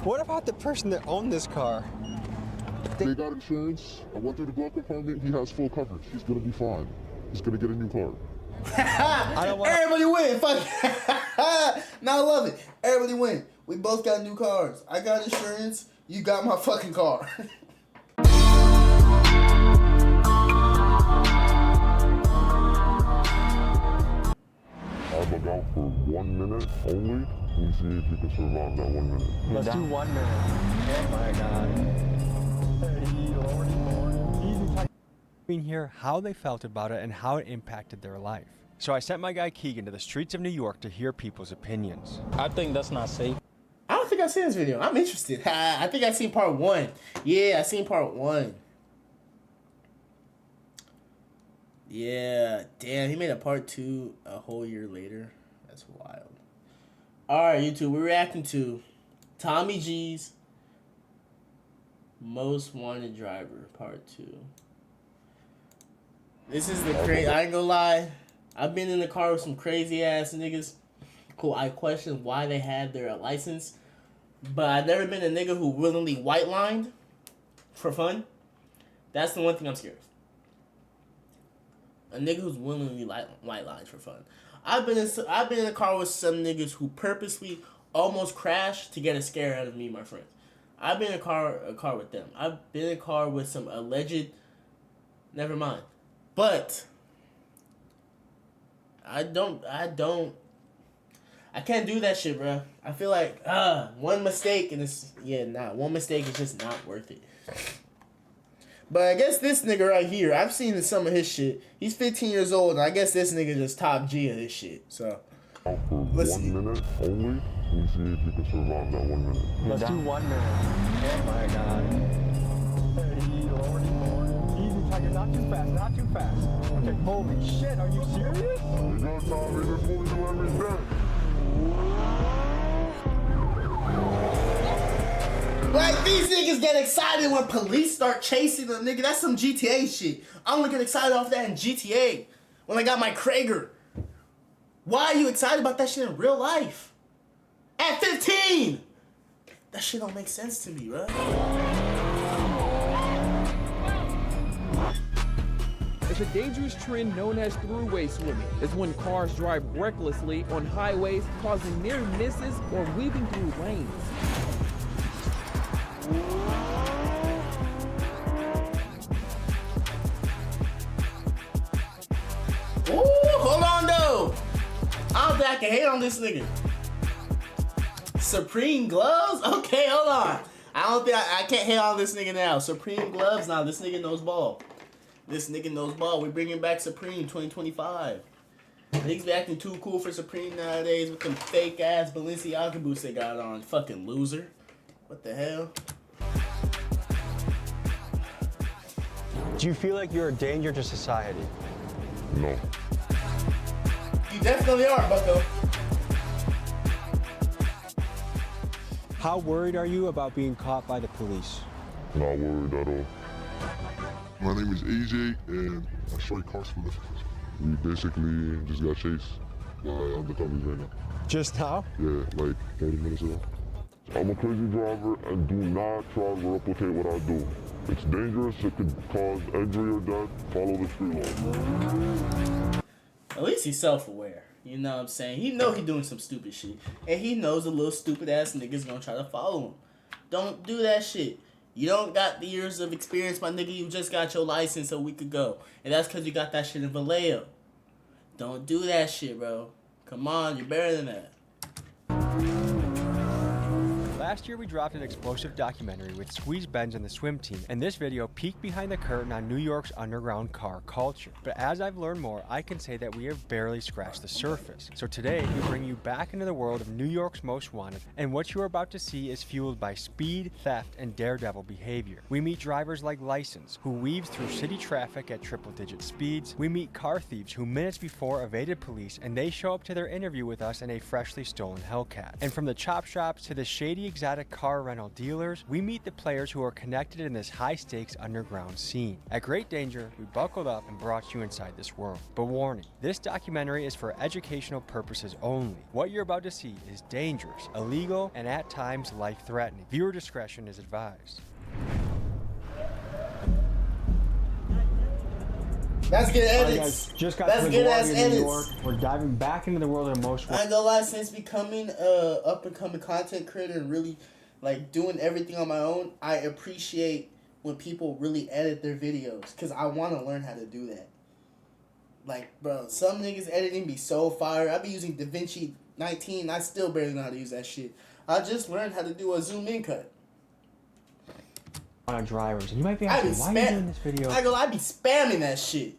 What about the person that owned this car? They got insurance. I went through the glove compartment. He has full coverage. He's gonna be fine. He's gonna get a new car. Everybody win. Fuck. Now I love it. Everybody win. We both got new cars. I got insurance. You got my fucking car. I'll bug out for 1 minute only. And see if you can survive that 1 minute. Let's do 1 minute. Oh my God. Being here, how they felt about it and how it impacted their life. So I sent my guy Keegan to the streets of New York to hear people's opinions. I think that's not safe. I don't think I've seen this video. I'm interested. I think I've seen part 1. Yeah, I seen part 1. Yeah, damn, he made a part 2 a whole year later. That's wild. Alright, YouTube, we're reacting to Tommy G's Most Wanted Driver, part 2. This is the crazy, I ain't gonna lie. I've been in the car with some crazy ass niggas who I question why they had their license. But I've never been a nigga who willingly white lined for fun. That's the one thing I'm scared of. A nigga who's willingly white lined for fun. I've been in a car with some niggas who purposely almost crashed to get a scare out of me and my friends. I've been in a car with them. I've been in a car with some alleged. Never mind. But I can't do that shit, bro. I feel like one mistake and it's one mistake is just not worth it. But I guess this nigga right here, I've seen some of his shit. He's 15 years old, and I guess this nigga just top G of this shit. So let's see. 1 minute only. And see if you can survive that 1 minute. Let's do 1 minute. Oh my God. Easy, Tiger. Not too fast. Not too fast. Okay. Holy shit. Are you serious? You know, Tommy, this boy do every day. Like, these niggas get excited when police start chasing them, nigga. That's some GTA shit. I only get excited off that in GTA when I got my Krager. Why are you excited about that shit in real life? At 15! That shit don't make sense to me, bro. It's a dangerous trend known as throughway swimming. It's when cars drive recklessly on highways, causing near misses or weaving through lanes. Ooh, hold on though. I don't think I can hate on this nigga. Supreme gloves? Okay, hold on. I don't think I can't hate on this nigga now. Supreme gloves now. This nigga knows ball. This nigga knows ball. We bringing back Supreme 2025. Niggas be acting too cool for Supreme nowadays with them fake ass Balenciaga boots they got on. Fucking loser. What the hell? Do you feel like you're a danger to society? No. You definitely are, bucko. How worried are you about being caught by the police? Not worried at all. My name is AJ, and I strike cars for living. We basically just got chased by undercovers right now. Just now? Yeah, like 30 minutes ago. I'm a crazy driver, and do not try to replicate what I do. It's dangerous, it could cause injury or death. Follow the street law. At least he's self-aware. You know what I'm saying? He know he doing some stupid shit. And he knows a little stupid ass nigga's gonna try to follow him. Don't do that shit. You don't got the years of experience, my nigga. You just got your license a week ago. And that's because you got that shit in Vallejo. Don't do that shit, bro. Come on, you're better than that. Last year we dropped an explosive documentary with Squeeze Benz and the swim team, and this video peeked behind the curtain on New York's underground car culture. But as I've learned more, I can say that we have barely scratched the surface. So today we bring you back into the world of New York's Most Wanted, and what you are about to see is fueled by speed, theft, and daredevil behavior. We meet drivers like License, who weaves through city traffic at triple-digit speeds. We meet car thieves who minutes before evaded police, and they show up to their interview with us in a freshly stolen Hellcat. And from the chop shops to the shady exotic car rental dealers, we meet the players who are connected in this high-stakes underground scene. At great danger, we buckled up and brought you inside this world. But warning, this documentary is for educational purposes only. What you're about to see is dangerous, illegal, and at times life-threatening. Viewer discretion is advised. That's good Alright, edits. guys, just got That's to good ass LaGuardia, New edits. York. We're diving back into the world of most. I ain't gonna lie, since becoming a up and coming content creator and really like doing everything on my own, I appreciate when people really edit their videos because I want to learn how to do that. Like, bro, some niggas editing be so fire. I be using DaVinci 19. I still barely know how to use that shit. I just learned how to do a zoom in cut. On drivers, and you might be I be asking, why are you doing this video? I be spamming that shit.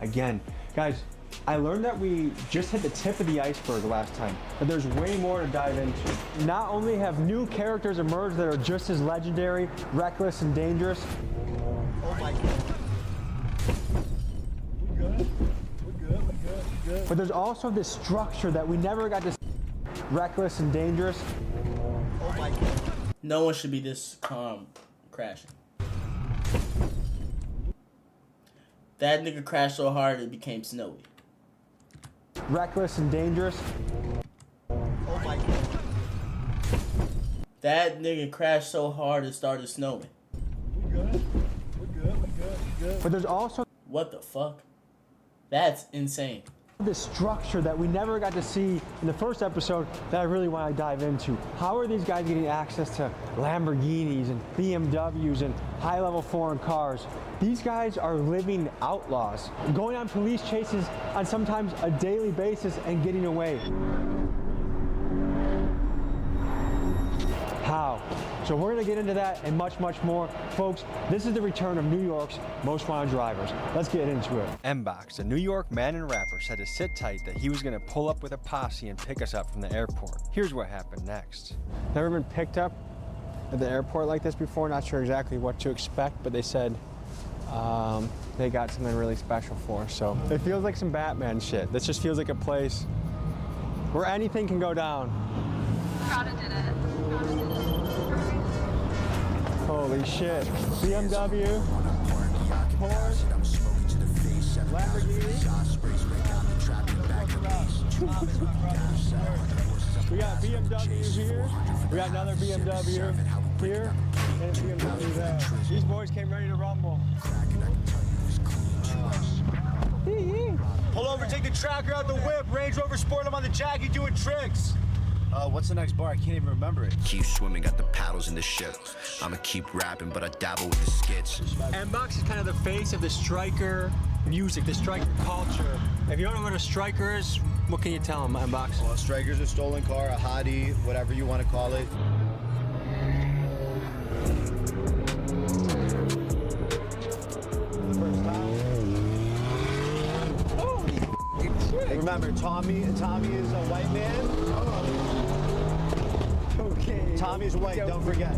Again, guys, I learned that we just hit the tip of the iceberg last time, but there's way more to dive into. Not only have new characters emerged that are just as legendary, reckless, and dangerous. Oh my god. We're good. But there's also this structure that we never got to see. Reckless and dangerous. Oh my god. No one should be this calm crashing. That nigga crashed so hard it became snowy. Reckless and dangerous. Oh my god. That nigga crashed so hard it started snowing. We're good. But there's also What the fuck? That's insane. this structure that we never got to see in the first episode that I really want to dive into. How are these guys getting access to Lamborghinis and BMWs and high-level foreign cars? These guys are living outlaws, going on police chases on sometimes a daily basis and getting away. How? So we're gonna get into that and much, much more. Folks, this is the return of New York's most wanted drivers. Let's get into it. M-Box, a New York man and rapper, said to sit tight that he was gonna pull up with a posse and pick us up from the airport. Here's what happened next. Never been picked up at the airport like this before, not sure exactly what to expect, but they said they got something really special for us. So it feels like some Batman shit. This just feels like a place where anything can go down. Prada did it. Holy shit. BMW, Porsche, Lamborghini. We got BMW here. We got another BMW here. And a BMW there. These boys came ready to rumble. Pull over, take the tracker out the whip. Range Rover Sport, I'm on the Jackie doing tricks. What's the next bar? I can't even remember it. Keep swimming, got the paddles in the ship. I'ma keep rapping, but I dabble with the skits. M-Box is kind of the face of the striker music, the striker culture. If you don't know what a striker is, what can you tell them, M-Box? Well, a striker's a stolen car, a hottie, whatever you want to call it. Remember, Tommy is a white man. Okay. Tommy's white, don't forget.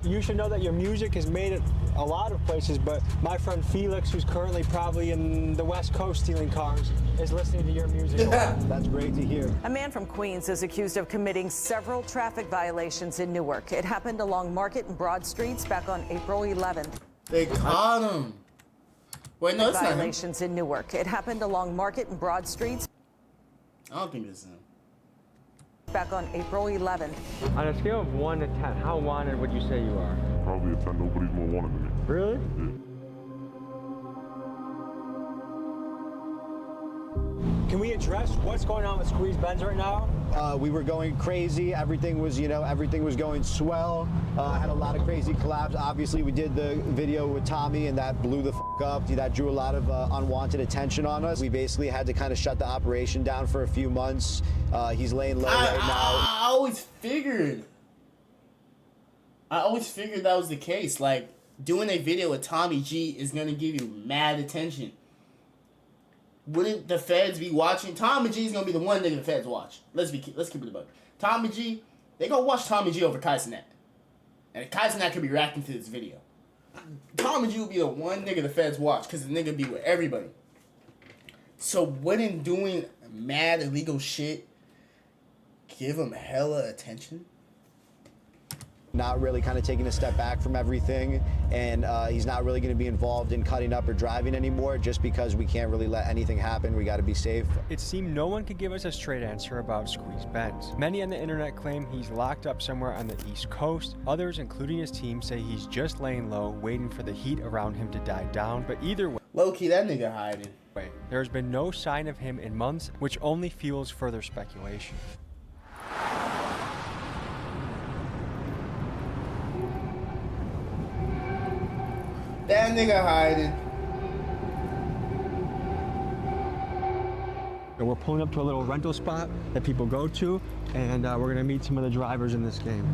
You should know that your music is made at a lot of places, but my friend Felix, who's currently probably in the West Coast stealing cars, is listening to your music. That's great to hear. A man from Queens is accused of committing several traffic violations in Newark. It happened along Market and Broad Streets back on April 11th. They caught him. Wait, no, it's not him. Violations in Newark. It happened along Market and Broad Streets I don't think it's him. back on April 11th. On a scale of 1 to 10, how wanted would you say you are? Probably a 10. Nobody's more wanted than me. Really? Yeah. Can we address what's going on with Squeeze Benz right now? We were going crazy. Everything was going swell. I had a lot of crazy collabs. Obviously, we did the video with Tommy, and that blew the up. That drew a lot of unwanted attention on us. We basically had to kind of shut the operation down for a few months. He's laying low right now. I always figured that was the case. Like, doing a video with Tommy G is gonna give you mad attention. Wouldn't the feds be watching? Tommy G is gonna be the one nigga the feds watch. Let's keep it a buck. Tommy G, they gonna watch Tommy G over Kaizenat. And Kaizenat could be reacting to this video. Tommy G will be the one nigga the feds watch because the nigga be with everybody. So wouldn't doing mad illegal shit give him hella attention? not really kind of taking a step back from everything, and he's not really going to be involved in cutting up or driving anymore just because we can't really let anything happen. We got to be safe. It seemed no one could give us a straight answer about Squeeze Benz. Many on the internet claim he's locked up somewhere on the East Coast. Others, including his team, say he's just laying low, waiting for the heat around him to die down. But either way, Low-key, that nigga hiding. there's been no sign of him in months, which only fuels further speculation. That nigga hiding. So we're pulling up to a little rental spot that people go to, and we're gonna meet some of the drivers in this game.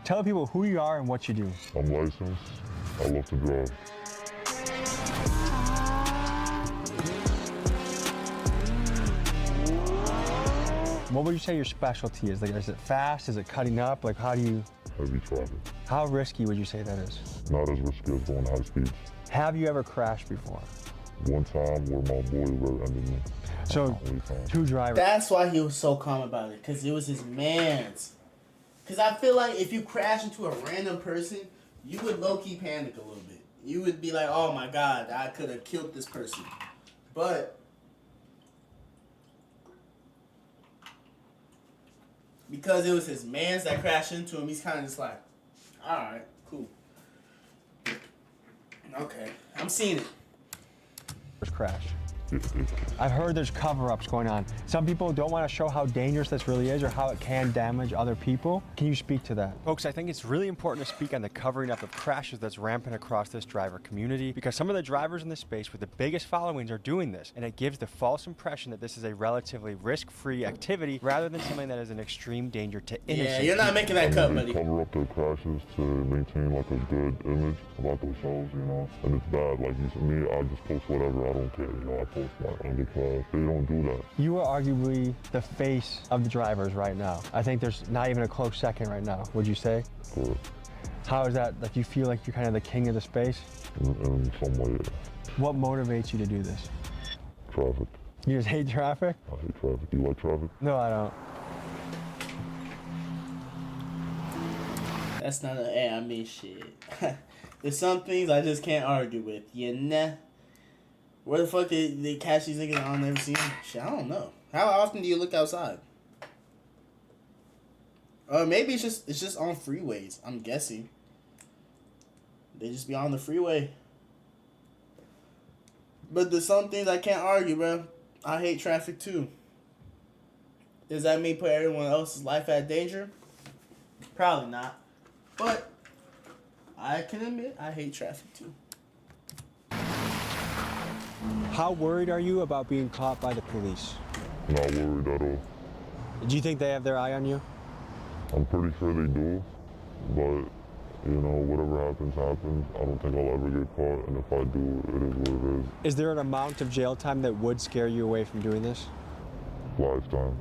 Tell people who you are and what you do. I'm licensed. I love to drive. What would you say your specialty is? Like, is it fast? Is it cutting up? Like, how do you? Heavy traffic. How risky would you say that is? Not as risky as going high speeds. Have you ever crashed before? One time where my boy rear-ended me. So, two drivers. That's why he was so calm about it, because it was his man's. Because I feel like if you crash into a random person, you would low-key panic a little bit. You would be like, oh my God, I could have killed this person. But because it was his man's that crashed into him, he's kind of just like, all right, cool. Okay, I'm seeing it. Crash. I've heard there's cover-ups going on. Some people don't want to show how dangerous this really is or how it can damage other people. Can you speak to that? Folks, I think it's really important to speak on the covering up of crashes that's rampant across this driver community, because some of the drivers in this space with the biggest followings are doing this, and it gives the false impression that this is a relatively risk-free activity rather than something that is an extreme danger to innocent Yeah, you're not making that cut, buddy. Cover up their crashes to maintain like a good image about themselves, you know. And it's bad. Like you said, me, I just post whatever. I don't care. You know, I post my underclass. They don't do that. You are arguably the face of the drivers right now. I think there's not even a close second right now, would you say? Correct. How is that? Like, you feel like you're kind of the king of the space? In some way, yeah. What motivates you to do this? Traffic. You just hate traffic? I hate traffic. You like traffic? No, I don't. That's not I mean, shit. There's some things I just can't argue with, you know? Where the fuck did they catch these niggas? I'll never see them. Shit, I don't know. How often do you look outside? Or maybe it's just on freeways. I'm guessing. They just be on the freeway. But there's some things I can't argue, bro. I hate traffic too. Does that mean put everyone else's life at danger? Probably not. But I can admit I hate traffic too. How worried are you about being caught by the police? Not worried at all. Do you think they have their eye on you? I'm pretty sure they do, but you know, whatever happens, happens. I don't think I'll ever get caught, and if I do, it is what it is. Is there an amount of jail time that would scare you away from doing this? Lifetime.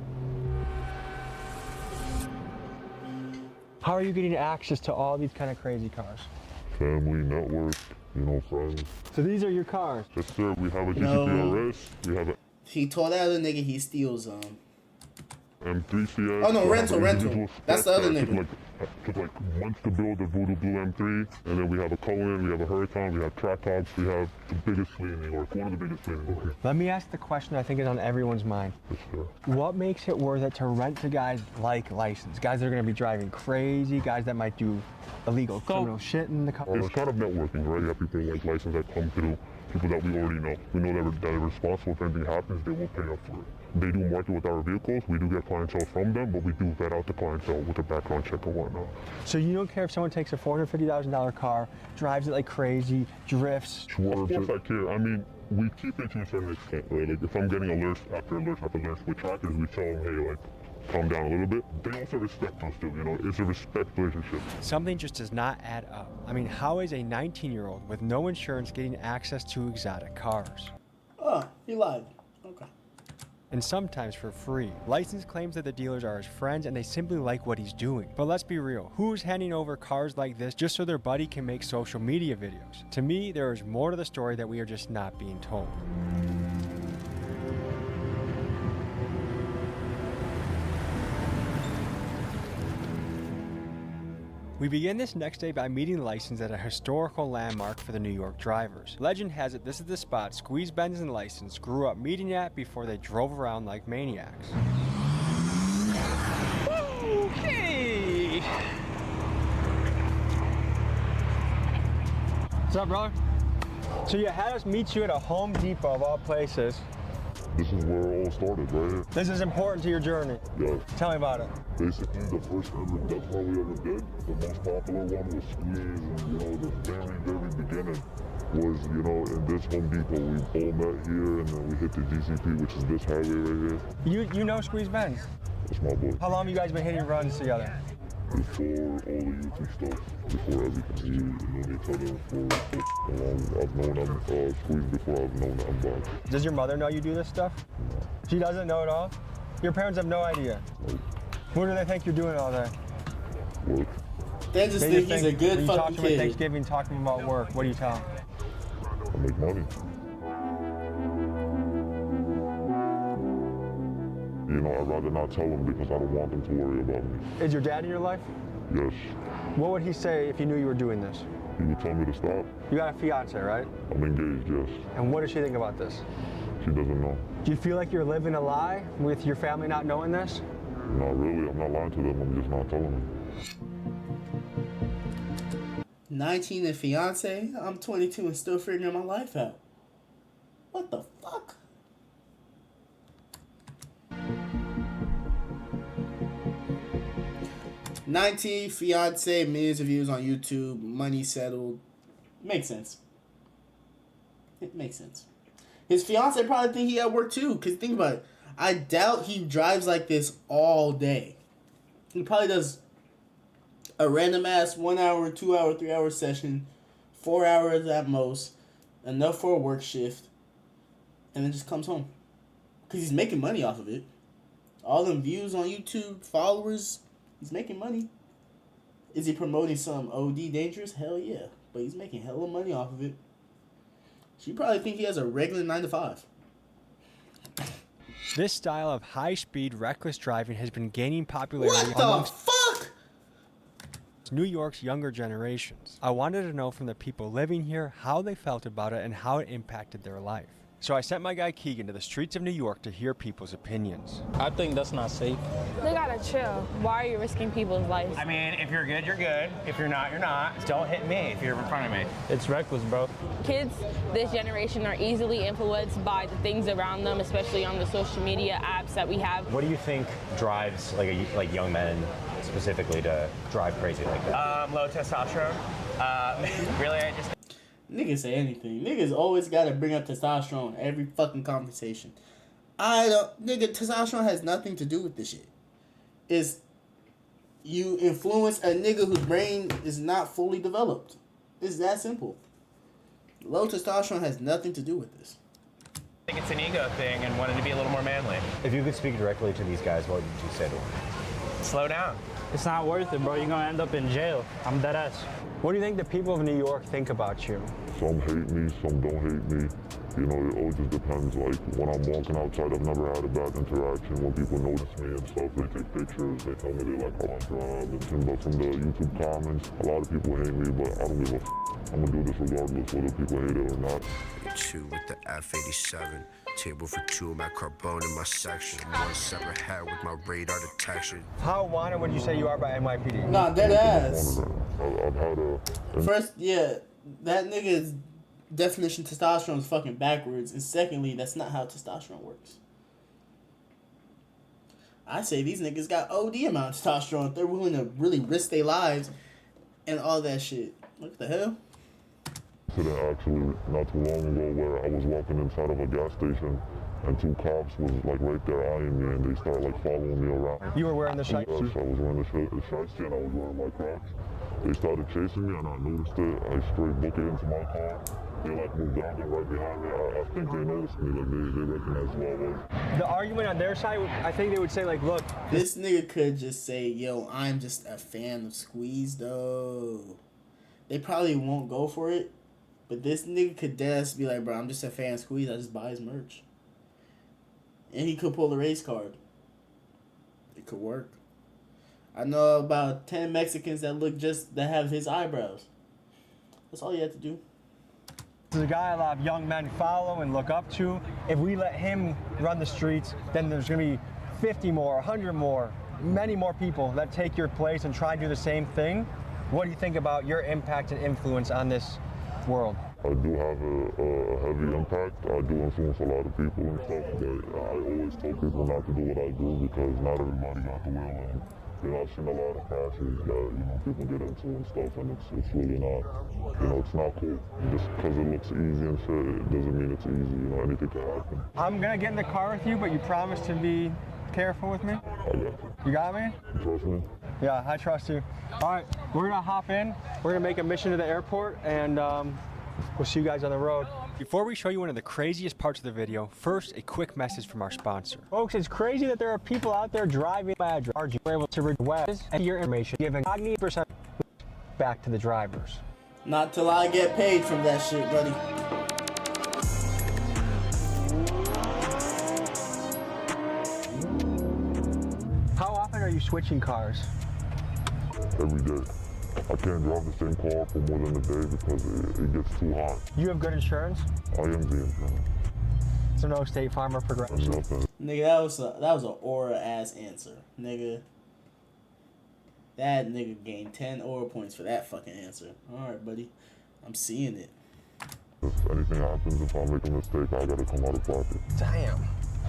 How are you getting access to all these kind of crazy cars? Family, network, you know, friends. So these are your cars? Yes, sir. We have a No. GTRS. We have a He told that other nigga he steals M3 CS. Oh, no, We have rental, an rental. individual That's the other spec nigga. that took like months to build the Voodoo Blue M3. And then we have a Cohen, we have a Huracan, we have Tractops, we have the biggest fleet in New York, one of the biggest fleet in New York. Let me ask the question I think is on everyone's mind. Yes, sir. What makes it worth it to rent to guys like License? Guys that are going to be driving crazy, guys that might do illegal criminal shit in the car. Well, it's kind of networking, right? You have people like License that come through, people that we already know. We know that they're responsible if anything happens, they will pay up for it. They do market with our vehicles. We do get clientele from them, but we do vet out the clientele with a background check and whatnot. So you don't care if someone takes a $450,000 car, drives it like crazy, drifts? Of course I care. I mean, we keep it to a certain extent, right? Like if I'm getting alerts after alerts with trackers, we tell them, hey, like, calm down a little bit. They also respect us too, you know? It's a respect relationship. Something just does not add up. I mean, how is a 19-year-old with no insurance getting access to exotic cars? Oh, he lied. Okay. and sometimes for free. License claims that the dealers are his friends and they simply like what he's doing. But let's be real, who's handing over cars like this just so their buddy can make social media videos? To me, there is more to the story that we are just not being told. We begin this next day by meeting License at a historical landmark for the New York drivers. Legend has it this is the spot Squeeze Benz and License grew up meeting at before they drove around like maniacs. Hey! What's up, brother? So you had us meet you at a Home Depot of all places. This is where it all started, right here. This is important to your journey. Yes. Tell me about it. Basically, the first ever death row we ever did, the most popular one was Squeeze, and the very beginning was, in this Home Depot. We all met here, and then we hit the GCP, which is this highway right here. You know Squeeze Benz? That's my boy. How long have you guys been hitting runs together? Before all the YouTube stuff, before everything, we known each other for a long. I've known Squeeze before I've known Box. Does your mother know you do this stuff? No. She doesn't know at all? Your parents have no idea? Nope. What do they think you're doing all day? Work. They just think he's a good when you fucking talk to them at kid. Thanksgiving, talking about work, what do you tell them? I make money. I'd rather not tell them because I don't want them to worry about me. Is your dad in your life? Yes. What would he say if he knew you were doing this? He would tell me to stop. You got a fiance, right? I'm engaged, yes. And what does she think about this? She doesn't know. Do you feel like you're living a lie with your family not knowing this? Not really. I'm not lying to them. I'm just not telling them. 19 and fiance? I'm 22 and still figuring my life out. What the fuck? $19, fiance, millions of views on YouTube, money settled. Makes sense. It makes sense. His fiance probably think he at work too, because think about it. I doubt he drives like this all day. He probably does a random ass 1 hour, 2 hour, 3 hour session, 4 hours at most, enough for a work shift, and then just comes home. Because he's making money off of it. All them views on YouTube, followers, he's making money. Is he promoting some OD dangerous? Hell yeah. But he's making hella money off of it. She probably think he has a regular 9 to 5. This style of high-speed, reckless driving has been gaining popularity What the amongst fuck? New York's younger generations. I wanted to know from the people living here how they felt about it and how it impacted their life. So I sent my guy Keegan to the streets of New York to hear people's opinions. I think that's not safe. They gotta chill. Why are you risking people's lives? I mean, if you're good, you're good. If you're not, you're not. Don't hit me if you're in front of me. It's reckless, bro. Kids this generation are easily influenced by the things around them, especially on the social media apps that we have. What do you think drives like young men specifically to drive crazy like that? Low testosterone. Really, I just. Niggas say anything. Niggas always gotta bring up testosterone every fucking conversation. Nigga, testosterone has nothing to do with this shit. It's you influence a nigga whose brain is not fully developed. It's that simple. Low testosterone has nothing to do with this. I think it's an ego thing and wanting to be a little more manly. If you could speak directly to these guys, what would you say to them? Slow down. It's not worth it, bro. You're gonna end up in jail. I'm dead ass. What do you think the people of New York think about you? Some hate me, some don't hate me. It all just depends. Like, when I'm walking outside, I've never had a bad interaction. When people notice me and stuff, they take pictures, they tell me they like how I drive. But from the YouTube comments, a lot of people hate me, but I don't give a f***. I'm gonna do this regardless whether people hate it or not. 2 with the F87. Table for 2, my carbone in my section. 1 separate head with my radar detection. How wanted would you say you are by NYPD? Nah, dead ass. I've had First, yeah, that nigga's definition of testosterone is fucking backwards. And secondly, that's not how testosterone works. I say these niggas got OD amount of testosterone. They're willing to really risk their lives and all that shit. What the hell? Incident actually not too long ago where I was walking inside of a gas station and 2 cops was like right there eyeing me and they started like following me around. You were wearing the shirt? Yes, I was wearing the shiesty and I was wearing my Crocs. They started chasing me and I noticed it. I straight booked it into my car they like moved down there right behind me. I think they noticed me, like they recognized who I was. The argument on their side, I think they would say like, look, This nigga could just say, yo, I'm just a fan of Squeeze, though. They probably won't go for it, but this nigga could just be like, bro, I'm just a fan of Squeeze. I just buy his merch. And he could pull the race card. It could work. I know about 10 Mexicans that have his eyebrows. That's all you have to do. this is a guy a lot of young men follow and look up to. If we let him run the streets, then there's going to be 50 more, 100 more, many more people that take your place and try to do the same thing. What do you think about your impact and influence on this world? I do have a heavy impact. I do influence a lot of people and stuff, but I always tell people not to do what I do because not everybody got the will. And, you know, I've seen a lot of crashes that, you know, people get into and stuff, and it's really not, you know, it's not cool. Just because it looks easy and shit, it doesn't mean it's easy, you know, anything can happen. I'm going to get in the car with you, but you promise to be careful with me? I got you. You got me? You trust me? Yeah, I trust you. All right, we're going to hop in. We're going to make a mission to the airport, and we'll see you guys on the road. Before we show you one of the craziest parts of the video, first a quick message from our sponsor. Folks, it's crazy that there are people out there driving bad. We're able to request and your information, giving 90% back to the drivers. Not till I get paid from that shit, buddy. How often are you switching cars? Every day. I can't drive the same car for more than a day because it gets too hot. You have good insurance? I am the insurance. So no State Farm or Progressive? Nothing. Nigga, that was an aura ass answer. Nigga. That nigga gained 10 aura points for that fucking answer. Alright, buddy. I'm seeing it. If anything happens, if I make a mistake, I gotta come out of pocket. Damn.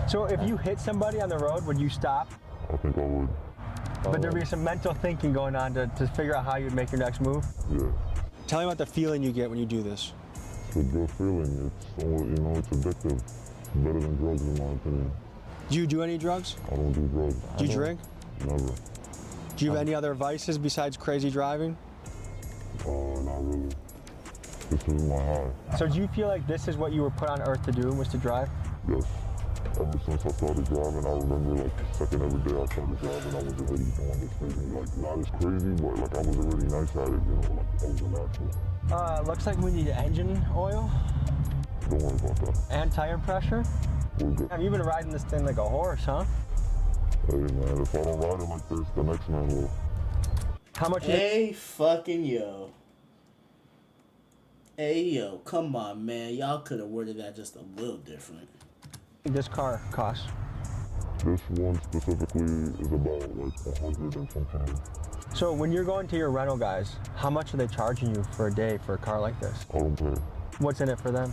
So if you hit somebody on the road, would you stop? I think I would. But there'd be some mental thinking going on to figure out how you'd make your next move? Yeah. Tell me about the feeling you get when you do this. It's a good feeling. It's, you know, it's addictive. It's better than drugs in my opinion. Do you do any drugs? I don't do drugs. Do you drink? Never. Do you have any other vices besides crazy driving? Not really. This is my high. So do you feel like this is what you were put on earth to do, was to drive? Yes. Ever since I started driving, I remember like second every day I started driving, I was already doing this thing. Like not as crazy, but like I was already nice at it, you know, like I was a natural. Looks like we need engine oil. Don't worry about that. And tire pressure. We're good. You've been riding this thing like a horse, huh? Hey man, if I don't ride it like this, the next man will. How much? Hey fucking yo. Hey yo, come on man. Y'all could have worded that just a little different. This car costs? This one specifically is about like 100 and some change. So when you're going to your rental guys, how much are they charging you for a day for a car like this? I don't pay. What's in it for them?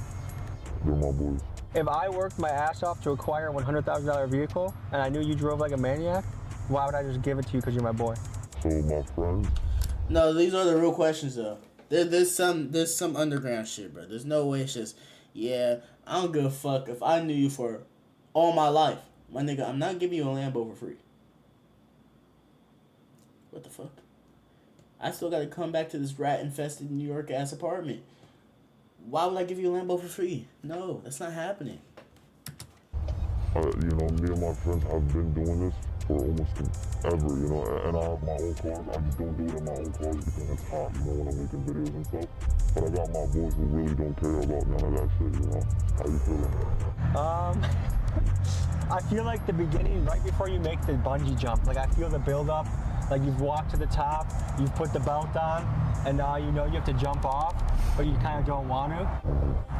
They're my boys. If I worked my ass off to acquire a $100,000 vehicle and I knew you drove like a maniac, why would I just give it to you because you're my boy? So my friends? No, these are the real questions though. There's some underground shit, bro. There's no way it's just, yeah, I don't give a fuck if I knew you for all my life. My nigga, I'm not giving you a Lambo for free. What the fuck? I still gotta come back to this rat-infested New York ass apartment. Why would I give you a Lambo for free? No, that's not happening. You know, me and my friends have been doing this for almost ever, you know, and I have my own cars. I just don't do it in my own cars because it's hot, you know, when I'm making videos and stuff. But I got my boys who really don't care about none of that shit, you know. How you feeling? I feel like the beginning, right before you make the bungee jump, like I feel the build up, like you've walked to the top, you've put the belt on, and now you know you have to jump off, but you kind of don't want to.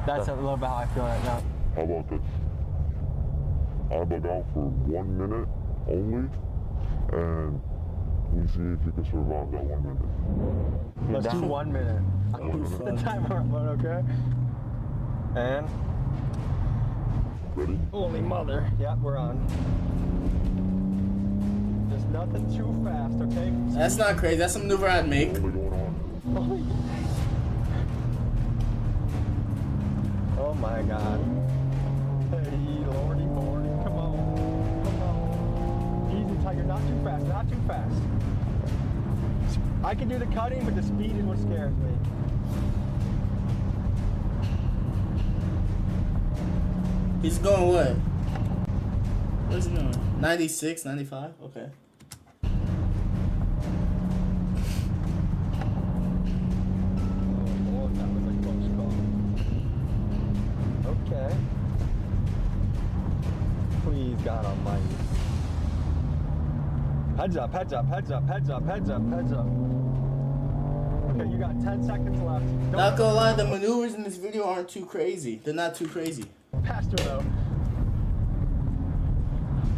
That's a little bit how I feel right now. How about this? I bug out for 1 minute only, and we see if you can survive that 1 minute. Let's do 1 minute. The timer up, okay? And? Ready? Holy mother. Yeah, we're on. There's nothing too fast, okay? That's not crazy. That's a maneuver I'd make. Oh my god. Hey, lordy, lordy, come on. Come on. Easy, Tiger, not too fast, not too fast. I can do the cutting, but the speed is what scares me. He's going what? What's he going? 96, 95? Okay. Okay. Please, God Almighty. Heads up, heads up, heads up, heads up, heads up, heads up. Okay, you got 10 seconds left. Not gonna lie, the maneuvers in this video aren't too crazy. They're not too crazy. Faster though.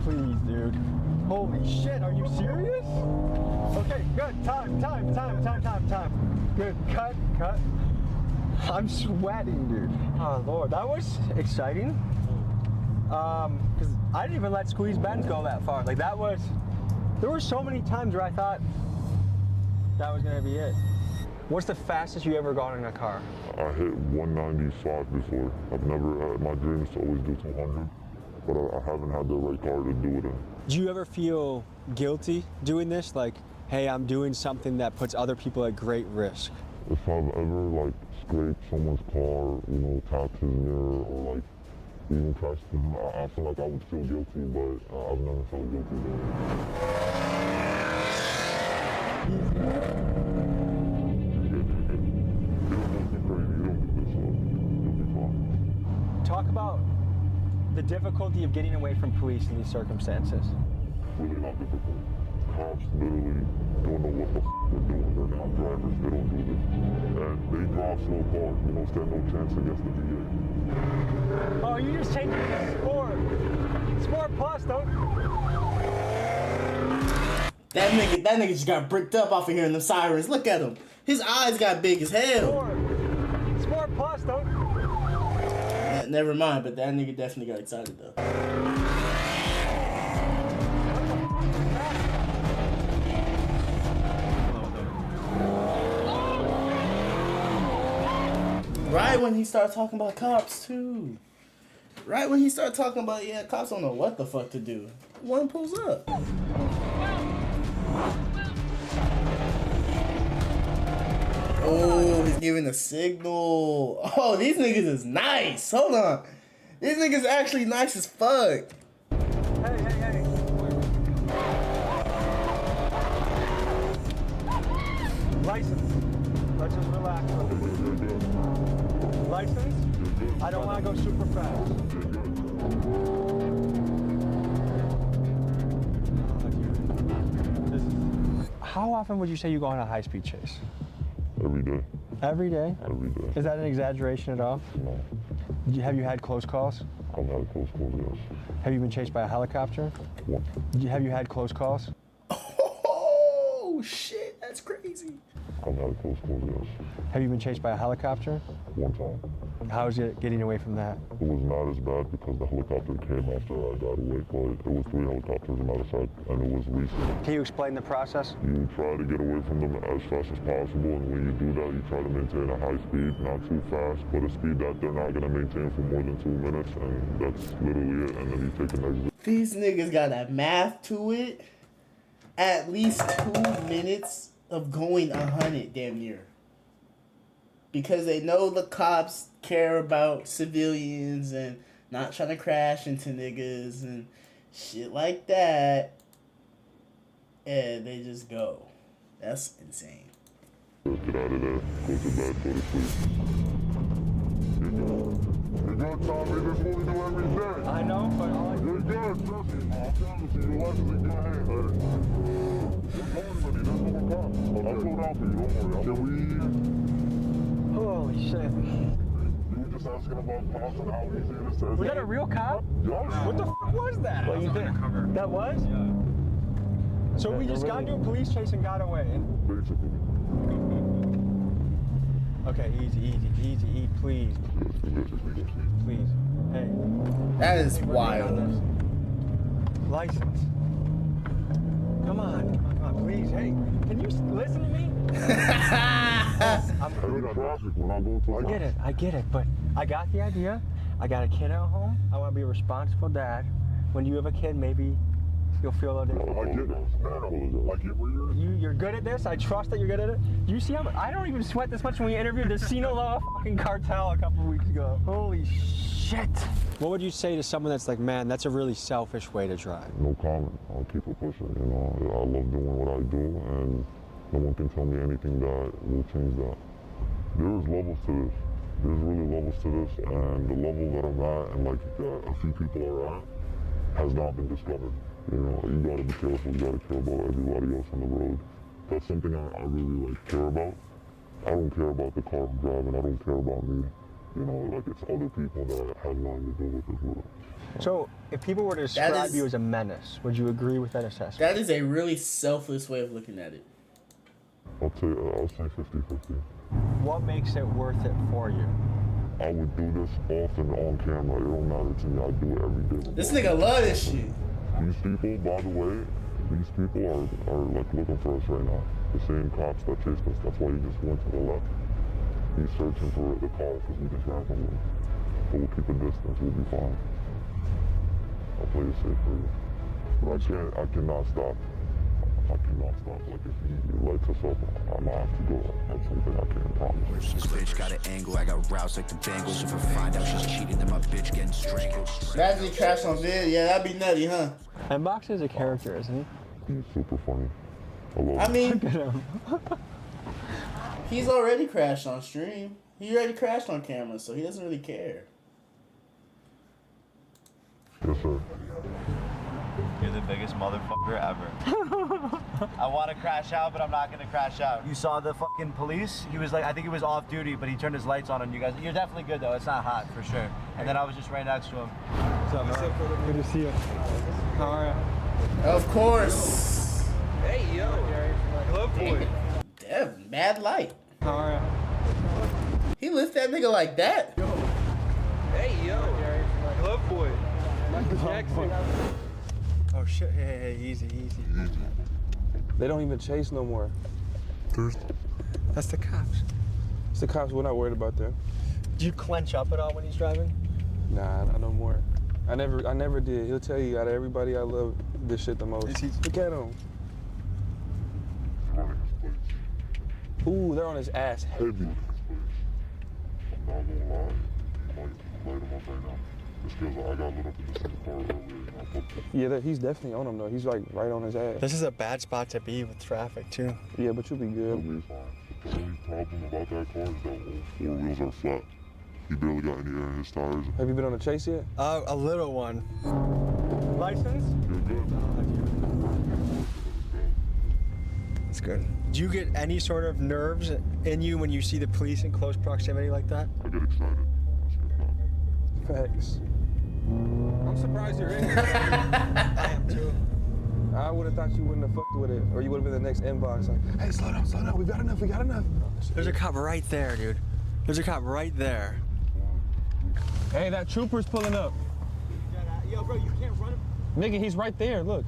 Please, dude. Holy shit, are you serious? Okay, good. Time. Good. Cut. I'm sweating, dude. Oh, Lord. That was exciting. Because I didn't even let Squeeze Benz go that far. Like, that was... There were so many times where I thought that was going to be it. What's the fastest you ever gone in a car? I hit 195 before. I've never had my dream is to always do 200, but I haven't had the right car to do it in. Do you ever feel guilty doing this? Like, hey, I'm doing something that puts other people at great risk. If I've ever like scraped someone's car, you know, tapped his mirror, or like even crashed him, I feel like I would feel guilty, but I've never felt guilty doing it. Talk about the difficulty of getting away from police in these circumstances. Really not difficult. Cops literally don't know what the they're doing. They're not drivers. They don't do this. And they drive slow cars. We don't stand no chance against the DA. Oh, you just changed it to Sport. Sport Plus, don't... That nigga just got bricked up off of hearing the sirens. Look at him. His eyes got big as hell. Sport Plus, don't... Never mind, but that nigga definitely got excited though. Right when he started talking about cops too. Right when he started talking about, yeah, cops don't know what the fuck to do. One pulls up. Oh, he's giving a signal. Oh, these niggas is nice. Hold on. These niggas actually nice as fuck. Hey. License. Let's just relax. License? I don't want to go super fast. How often would you say you go on a high-speed chase? Every day. Every day? Every day. Is that an exaggeration at all? No. Have you had close calls? I've had close calls, yes. Have you been chased by a helicopter? Once. Have you had close calls? Oh, shit. That's crazy. I've had close calls, yes. Have you been chased by a helicopter? One time. How is it getting away from that? It was not as bad because the helicopter came after I got away, but it was 3 helicopters, as a matter of fact, and it was recent. Can you explain the process? You try to get away from them as fast as possible, and when you do that, you try to maintain a high speed, not too fast, but a speed that they're not going to maintain for more than 2 minutes, and that's literally it, and then you take an exit. These niggas got that math to it. At least 2 minutes of going 100 damn near. Because they know the cops care about civilians and not trying to crash into niggas and shit like that. And they just go. That's insane. Get out of there. Go to bed. Go to sleep. You're good, Tommy. This is what we do every day. I know, but you're good. Trust me. I promise you. Your life is in good hands. You're going with me. That's what we're talking. I'll slow down for you. Don't worry. Can we... Holy shit. You were just asking about cops and how easy it is to... Was that a real cop? Yes. What the fuck was that? What do you think? That was? Yeah. So we just got into a police chase and got away? Basically. Okay, easy, please. Please. Hey. That is wild. License. Come on, please. Hey, can you listen to me? I get it, but I got the idea. I got a kid at home. I want to be a responsible dad. When you have a kid, maybe you'll feel a different. I get it. You're good at this. I trust that you're good at it. You see how I don't even sweat this much when we interviewed the Sinaloa fucking cartel a couple weeks ago. Holy shit. shit. What would you say to someone that's like, man, that's a really selfish way to drive? No comment. I'll keep it pushing. You know, I love doing what I do, and no one can tell me anything that will change that. There's levels to this. There's really levels to this, and the level that I'm at, and like a few people are at, has not been discovered. You know, you gotta be careful. You gotta care about everybody else on the road. That's something I really like care about. I don't care about the car I'm driving. I don't care about me. You know, like it's other people that have nothing to do with as well. So, if people were to describe you as a menace, would you agree with that assessment? That is a really selfless way of looking at it. I'll say 50-50. What makes it worth it for you? I would do this often on camera. It don't matter to me. I do it every day. This nigga love this shit. These people, by the way, these people are like looking for us right now. The same cops that chased us. That's why he just went to the left. He's searching for the car because we just ran from him. But we'll keep a distance. We'll be fine. I'll play it safe for you. But I cannot stop. I cannot stop. Like if he lights us up, I might have to go. That's something I can't promise. This bitch got an angle, I got roused like the Bengals. If I find out she's cheating, then my bitch getting strangled. Imagine he crashed on vid. Yeah, that'd be nutty, huh? And Box is a character, isn't he? He's super funny. I love him. I mean, he's already crashed on stream. He already crashed on camera, so he doesn't really care. Yes, sir. You're the biggest motherfucker ever. I want to crash out, but I'm not gonna crash out. You saw the fucking police? He was like, I think he was off duty, but he turned his lights on you guys. You're definitely good though. It's not hot for sure. And then I was just right next to him. What's up, man? Good to see you. How are you? Of course. Hey, yo. Glove boy. Damn, mad light. How are you? He lift that nigga like that. Hey, yo. Glove boy. Michael Jackson. Oh shit, hey, easy. They don't even chase no more. That's the cops. It's the cops, we're not worried about them. Do you clench up at all when he's driving? Nah, not no more. I never did. He'll tell you out of everybody I love this shit the most. Look at him. Ooh, they're on his ass heavy. I'm not gonna lie. I might light him up right now. Just because I got lit up in the center car earlier. Yeah, he's definitely on him though. He's like right on his ass. This is a bad spot to be with traffic too. Yeah, but you'll be good. He'll be fine. The only problem about that car is that all four wheels are flat. He barely got any air in his tires. Have you been on a chase yet? A little one. License? You're good. That's good. Do you get any sort of nerves in you when you see the police in close proximity like that? I get excited. Facts. I'm surprised you're in here. I am too. I would have thought you wouldn't have fucked with it, or you would have been the next inbox. Like, hey, slow down. We got enough. There's a cop right there, dude. There's a cop right there. Hey, that trooper's pulling up. Yo, bro, you can't run him. Nigga, he's right there. Look.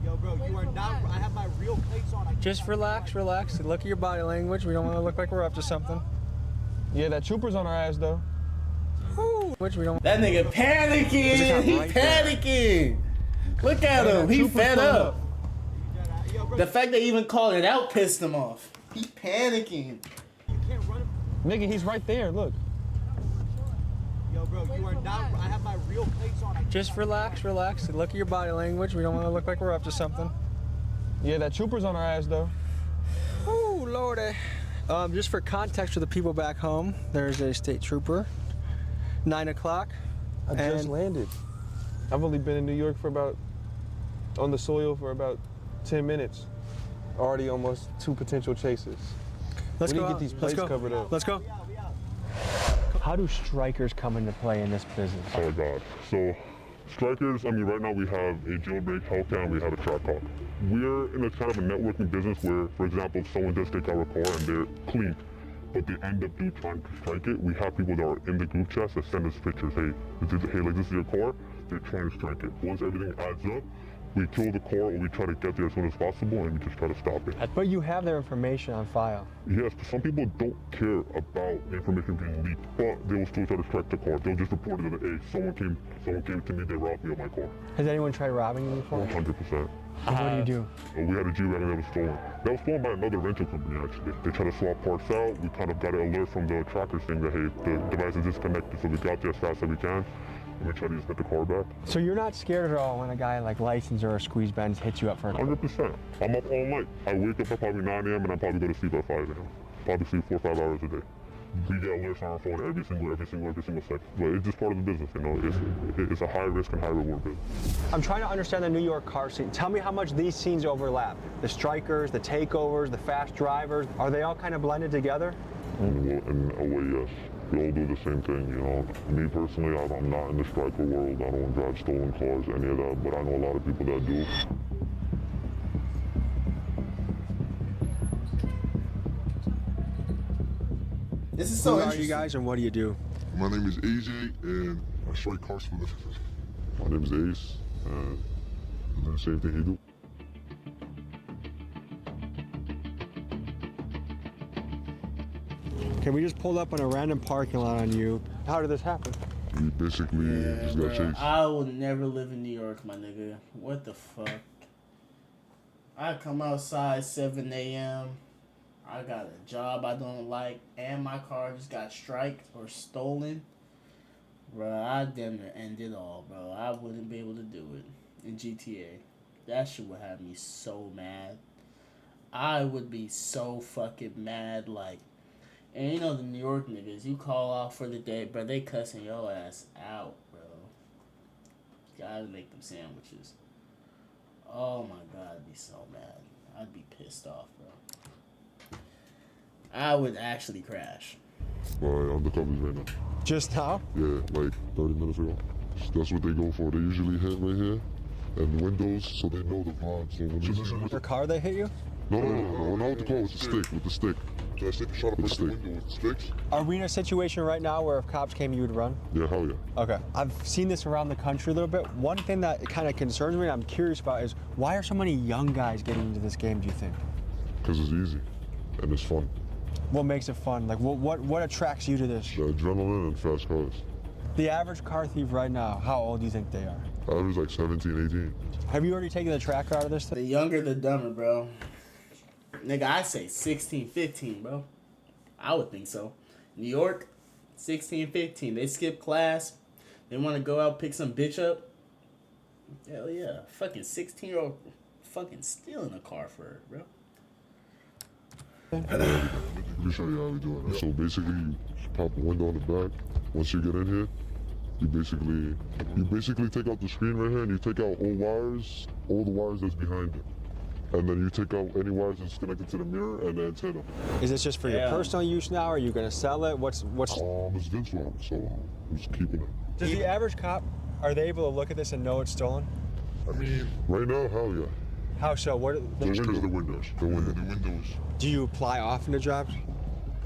Yo, bro, you are not. I have my real plates on. Just relax. Look at your body language. We don't want to look like we're up to something. Yeah, that trooper's on our ass though. Which we don't. That nigga panicking. He right panicking. Look at him. He fed up. The fact they even called it out pissed him off. He panicking. You can't run him. Nigga, he's right there. Look. Yo, bro, you are not. I have my real plates on. Just relax. Look at your body language. We don't want to look like we're up to something. Yeah, that trooper's on our ass though. Oh, Lordy. Just for context for the people back home, there's a state trooper. 9 o'clock. I just landed. I've only been in New York on the soil for about 10 minutes. Already almost 2 potential chases. Let's we go need to get these plates covered up. Let's go. How do strikers come into play in this business? Oh God. So strikers, right now we have a jailbreak, Hellcat, and we have a Trackhawk. We're in a kind of a networking business where, for example, if someone does take our car and they're clean, but they end up trying to strike it, we have people that are in the group chat that send us pictures. Hey, this is your car. They're trying to strike it. Once everything adds up, we kill the car or we try to get there as soon as possible and we just try to stop it. But you have their information on file. Yes, but some people don't care about the information being leaked, but they will still try to strike the car. They'll just report it that, hey, someone came to me, they robbed me of my car. Has anyone tried robbing you before? 100%. And what do you do? We had a G-Wagon that was stolen. That was stolen by another rental company, actually. They tried to swap parts out. We kind of got an alert from the tracker saying that, hey, the device is disconnected, so we got there as fast as we can. And we tried to just get the car back. So you're not scared at all when a guy like License or a Squeeze Benz hits you up for a 100%. I'm up all night. I wake up at probably 9 a.m. and I probably go to sleep at 5 a.m. Probably sleep 4 or 5 hours a day. We get alerts on our phone every single second. But it's just part of the business, you know. It's a high risk and high reward business. I'm trying to understand the New York car scene. Tell me how much these scenes overlap. The strikers, the takeovers, the fast drivers, are they all kind of blended together? In a way, yes. We all do the same thing, you know. Me personally, I'm not in the striker world. I don't drive stolen cars, any of that, but I know a lot of people that do. This is so Who are interesting. you guys and what do you do? My name is AJ, and I strike cars for a living. My name is Ace, and I do the same thing he do. Okay, we just pulled up on a random parking lot on you. How did this happen? We basically just got chased. I will never live in New York, my nigga. What the fuck? I come outside 7 a.m. I got a job I don't like, and my car just got striked or stolen. Bro, I damn near end it all, bro. I wouldn't be able to do it in GTA. That shit would have me so mad. I would be so fucking mad, like. And you know the New York niggas, you call off for the day, bro, they cussing your ass out, bro. Gotta make them sandwiches. Oh my god, I'd be so mad. I'd be pissed off, bro. I would actually crash. By undercovers right now. Just now? Yeah, like 30 minutes ago. That's what they go for. They usually hit right here and the windows, so they know the vibe. So when Your car they hit you? No, not with the car, with the stick, with the stick. So I stick a shot up the window with the sticks. Are we in a situation right now where if cops came, you would run? Yeah, hell yeah. Okay. I've seen this around the country a little bit. One thing that kind of concerns me, I'm curious about, is why are so many young guys getting into this game, do you think? Because it's easy and it's fun. What makes it fun? Like, what attracts you to this? The adrenaline and fast cars. The average car thief right now, how old do you think they are? Average like 17, 18. Have you already taken the tracker out of this thing? The younger, the dumber, bro. Nigga, I say 16, 15, bro. I would think so. New York, 16, 15. They skip class. They want to go out, pick some bitch up. Hell yeah. Fucking 16-year-old fucking stealing a car for her, bro. Let me show you how we do it. So basically, you pop a window on the back. Once you get in here, you basically take out the screen right here and you take out all the wires that's behind it. And then you take out any wires that's connected to the mirror and the antenna. Is this just for your personal use now? Are you going to sell it? What's? It's Vince one, so I'm just keeping it. Does the average cop, are they able to look at this and know it's stolen? I mean, right now, hell yeah. How so? What? Just because the windows. The windows. Do you apply often to jobs?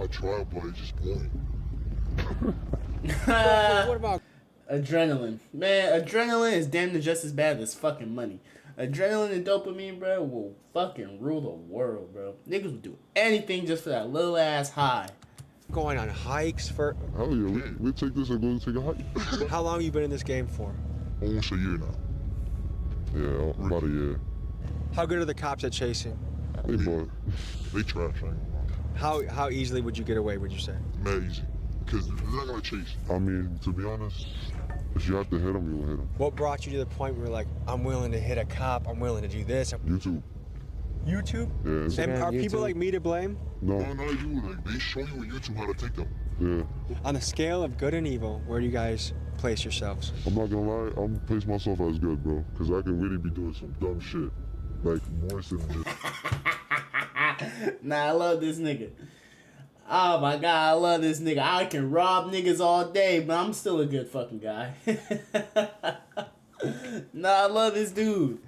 I try, but it's just boring. What about adrenaline? Man, adrenaline is damn near just as bad as fucking money. Adrenaline and dopamine, bro, will fucking rule the world, bro. Niggas will do anything just for that little ass high. Going on hikes for? Hell yeah, we take this and go take a hike. How long have you been in this game for? Almost a year now. Yeah, about a year. How good are the cops at chasing? They trash, How easily would you get away, would you say? Mad easy. Because they're not gonna chase. I mean, to be honest, if you have to hit them, you'll hit them. What brought you to the point where, like, I'm willing to hit a cop, I'm willing to do this? YouTube. YouTube? Yeah. And are people like me to blame? No, not you. Like, they show you on YouTube how to take them. Yeah. On the scale of good and evil, where do you guys place yourselves? I'm not gonna lie, I'm gonna place myself as good, bro. Because I can really be doing some dumb shit. Like, more than this. Nah, I love this nigga. Oh my god, I love this nigga. I can rob niggas all day, but I'm still a good fucking guy. Nah, I love this dude.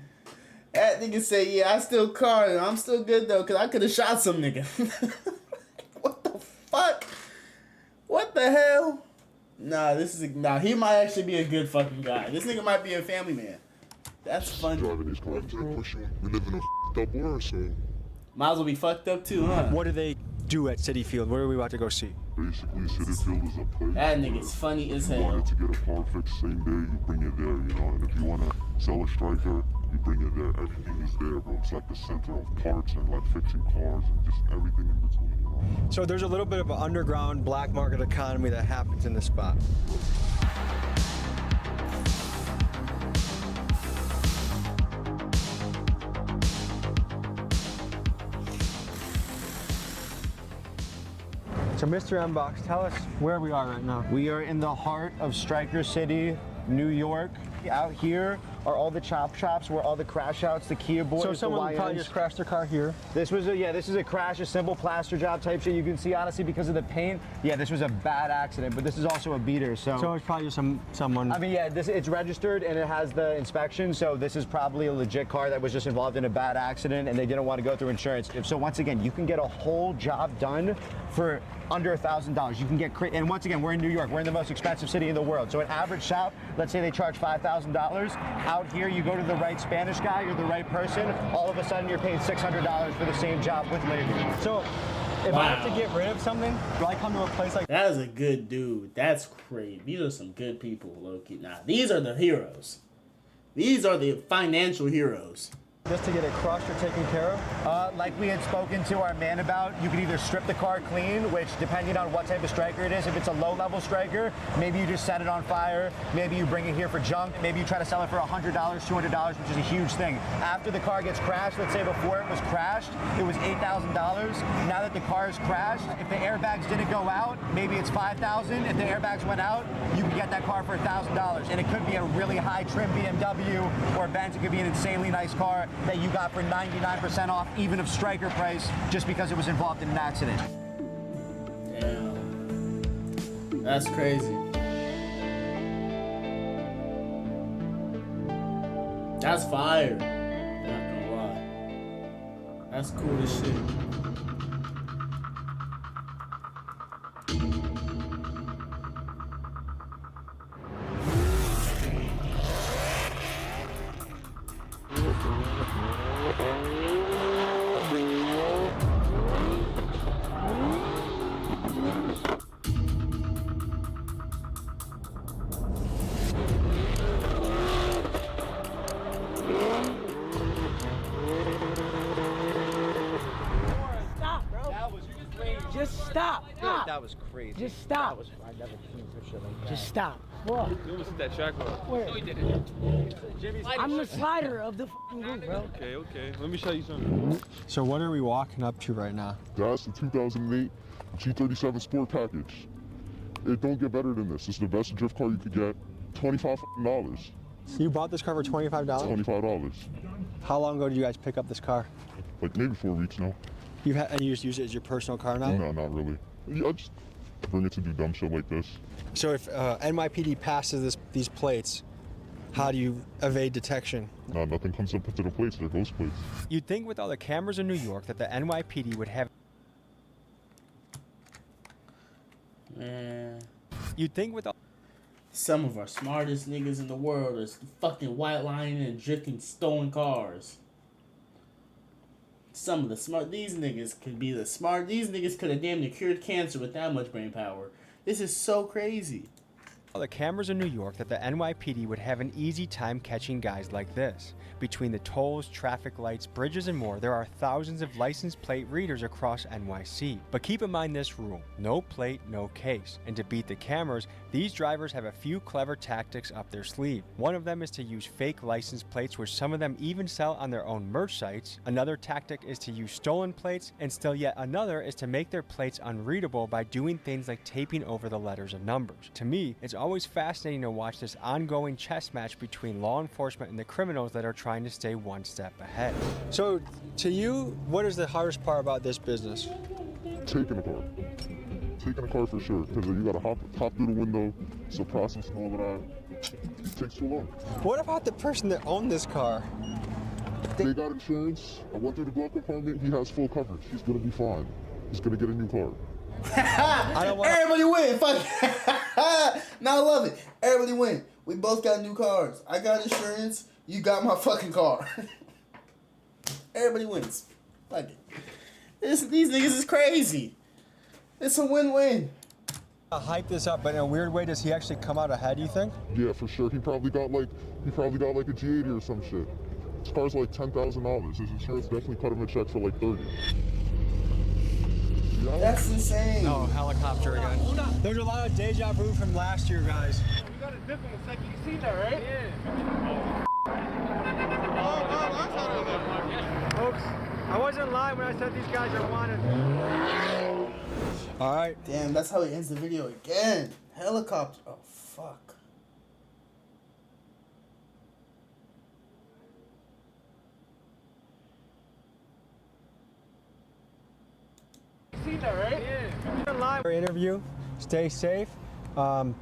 That nigga say, yeah, I still card. I'm still good though, cause I could have shot some nigga. What the fuck? What the hell? Nah, he might actually be a good fucking guy. This nigga might be a family man. That's funny. Driving these cars, we live in a f***ed up world, so. Might as well be fucked up too, huh? What do they do at City Field? What are we about to go see? Basically, City Field is a place. That nigga's funny as hell. If you wanted to get a car fixed same day, you bring it there, you know. And if you want to sell a striker, You bring it there, everything is there, bro. It's like the center of parts and like fixing cars and just everything in between. You know? So there's a little bit of an underground black market economy that happens in this spot. So Mr. M-Box, tell us where we are right now. We are in the heart of Stryker City, New York. Out here are all the chop shops where all the crash outs, the Kia boys, So someone the probably YNs. just crashed their car here. This was this is a crash, a simple plaster job type shit. You can see honestly because of the paint. Yeah, this was a bad accident, but this is also a beater. So it's probably just someone. I mean, yeah, it's registered and it has the inspection. So this is probably a legit car that was just involved in a bad accident and they didn't want to go through insurance. So once again, you can get a whole job done for under $1,000. You can get and once again, we're in New York. We're in the most expensive city in the world. So an average shop, let's say they charge $5,000. Out here, you go to the right Spanish guy, you're the right person. All of a sudden, you're paying $600 for the same job with labor. So if I have to get rid of something, do I come to a place like that? Is a good dude. That's crazy. These are some good people, low-key. Nah, these are the heroes. These are the financial heroes. Just to get it crushed or taken care of? Like we had spoken to our man about, you can either strip the car clean, which depending on what type of Stryker it is, if it's a low-level Stryker, maybe you just set it on fire, maybe you bring it here for junk, maybe you try to sell it for $100, $200, which is a huge thing. After the car gets crashed, let's say before it was crashed, it was $8,000. Now that the car is crashed, if the airbags didn't go out, maybe it's $5,000. If the airbags went out, you can get that car for $1,000. And it could be a really high trim BMW or Benz. It could be an insanely nice car that you got for 99% off, even of Stryker price, just because it was involved in an accident. Damn. That's crazy. That's fire. Not gonna lie. That's cool as shit. Just stop. Stop. That was crazy. Just stop. That was, I never seen some shit like that. Just stop. What? You almost hit that track car. Where? No, he didn't. I'm the slider of the fucking group, bro. Okay. Let me show you something. So what are we walking up to right now? That's the 2008 G37 Sport Package. It don't get better than this. It's the best drift car you could get. $25. You bought this car for $25? $25. How long ago did you guys pick up this car? Like maybe 4 weeks now. And you just use it as your personal car now? No, not really. I just bring it to do dumb shit like this. So if NYPD passes these plates, how do you evade detection? No, nothing comes up into the plates. They're ghost plates. You'd think with all the cameras in New York that the NYPD would have... Man. You'd think with all... Some of our smartest niggas in the world is fucking white lining and drifting stolen cars. Some of the smart, these niggas could be the smart, these niggas could have damn near cured cancer with that much brain power. This is so crazy. All the cameras in New York that the NYPD would have an easy time catching guys like this. Between the tolls, traffic lights, bridges, and more, there are thousands of license plate readers across NYC. But keep in mind this rule: no plate, no case. And to beat the cameras, these drivers have a few clever tactics up their sleeve. One of them is to use fake license plates, which some of them even sell on their own merch sites. Another tactic is to use stolen plates, and still yet another is to make their plates unreadable by doing things like taping over the letters and numbers. To me, it's always fascinating to watch this ongoing chess match between law enforcement and the criminals that are trying to stay one step ahead. So, to you, what is the hardest part about this business? Taking a car. Taking a car for sure, because you gotta hop through the window. It's a process and all of that. It takes too long. What about the person that owned this car? They got insurance. I went through the glove compartment. He has full coverage. He's gonna be fine. He's gonna get a new car. Everybody win. Fuck. Now I love it. Everybody win. We both got new cars. I got insurance. You got my fucking car. Everybody wins. Fuck it. These niggas is crazy. It's a win-win. Hype this up, but in a weird way, does he actually come out ahead, you think? Yeah, for sure. He probably got like a G80 or some shit. This car's like $10,000. His insurance definitely cut him a check for like 30. That's insane. Oh, helicopter again. There's a lot of deja vu from last year, guys. We got a dip in a second. You seen that, right? Yeah. Folks, I wasn't lying when I said these guys are wanted. All right. Damn, that's how he ends the video again. Helicopter. Oh, fuck. Seen that, right? Yeah. Live interview. Stay safe.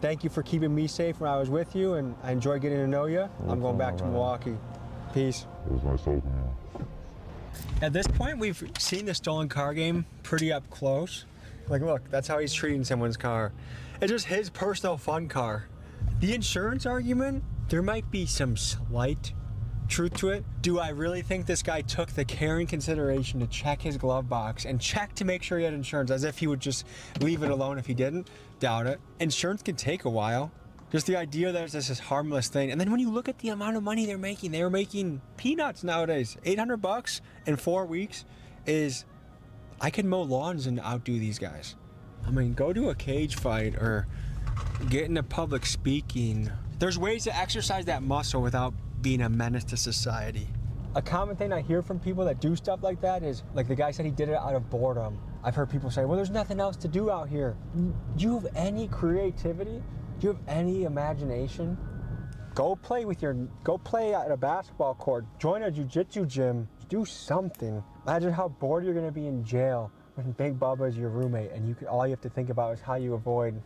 Thank you for keeping me safe when I was with you, and I enjoyed getting to know you. I'm going back to Milwaukee. Peace. It was nice talking to you. At this point, we've seen the stolen car game pretty up close. Like, look, that's how he's treating someone's car. It's just his personal fun car. The insurance argument, there might be some slight truth to it. Do I really think this guy took the care and consideration to check his glove box and check to make sure he had insurance, as if he would just leave it alone if he didn't? Doubt it. Insurance can take a while. Just the idea that it's just this harmless thing. And then when you look at the amount of money they're making peanuts nowadays. $800 in 4 weeks is, I could mow lawns and outdo these guys. I mean, go to a cage fight or get into public speaking. There's ways to exercise that muscle without being a menace to society. A common thing I hear from people that do stuff like that is, like the guy said he did it out of boredom. I've heard people say, well, there's nothing else to do out here. Do you have any creativity? Do you have any imagination? Go play at a basketball court. Join a jiu-jitsu gym. Do something. Imagine how bored you're gonna be in jail when Big Bubba is your roommate and all you have to think about is how you avoid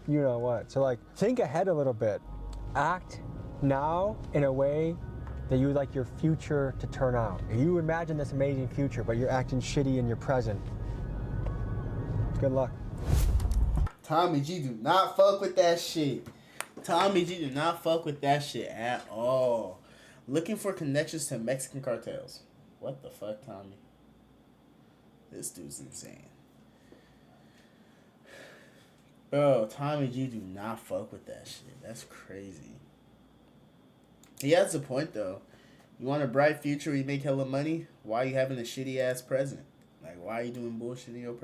you know what. So like, think ahead a little bit. Act now in a way that you would like your future to turn out. You imagine this amazing future, but you're acting shitty in your present. Good luck. Tommy G do not fuck with that shit. Tommy G do not fuck with that shit at all. Looking for connections to Mexican cartels. What the fuck, Tommy? This dude's insane. Bro, Tommy G do not fuck with that shit. That's crazy. He has a point, though. You want a bright future where you make hella money? Why are you having a shitty ass present? Like, why are you doing bullshit in your present?